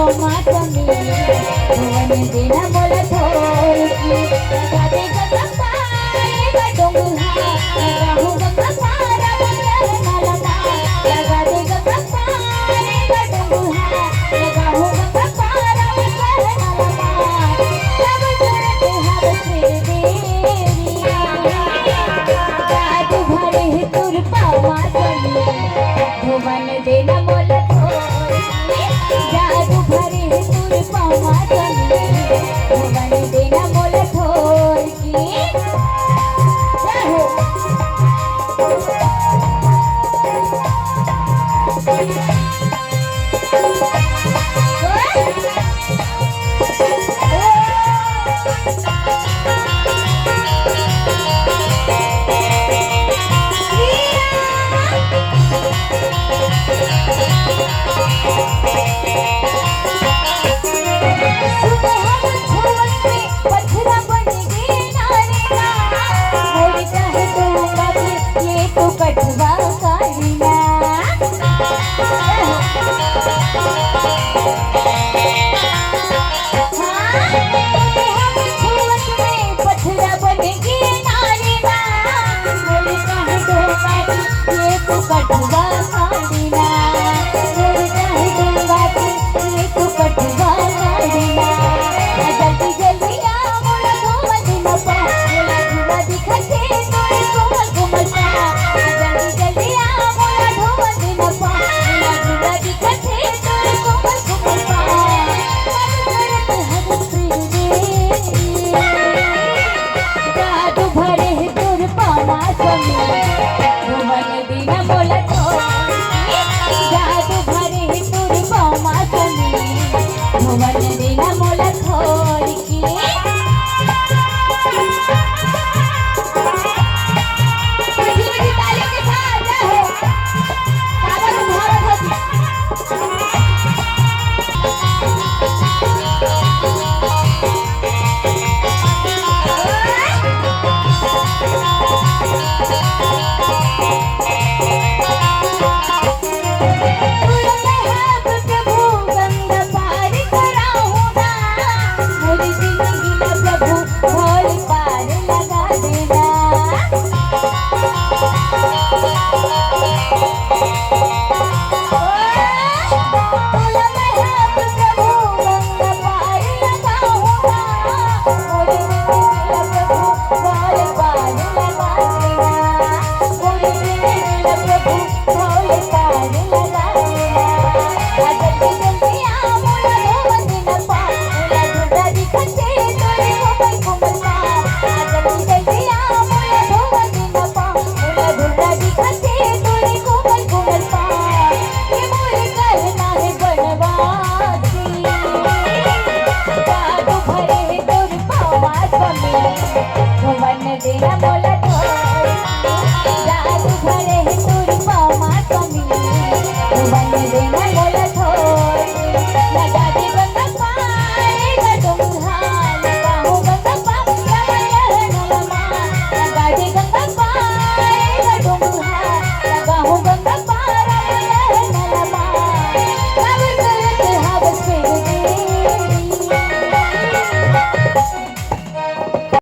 पामाचमी भुवन देना बोलत होय की गाते गप्पारे गडोंगहा राहू गप्पारा बंदर नालमा गाते गप्पारे गडोंगहा राहू गप्पारा बंदर नालमा सब करते हर फिर देरिया जादू भरे तुर पामाचमी भुवन देना बोलत होय जादू भरे तुर पामाचमी भुवन देना बोलत होय की जय हो कटवा काढ़ीना चाहे गंगा ये तो कटवा काढ़ीना जल्दी जल्दी आ मोला घूम दिन पा मोला झूला दिखते तोरे कोमल कोमल पा जल्दी जल्दी आ मोला घूम दिन पा मोला झूला दिखते तोरे कोमल कोमल पा मन करत हर फिर जादू भरे तुर पामाचमी भुवन देना बोलत होय जादू भरे तुर पामाचमी भुवन देना बोलत होय की तालियों के साथ जय हो दादा को भारत होती भुवन देना बोलत होय जादू भरे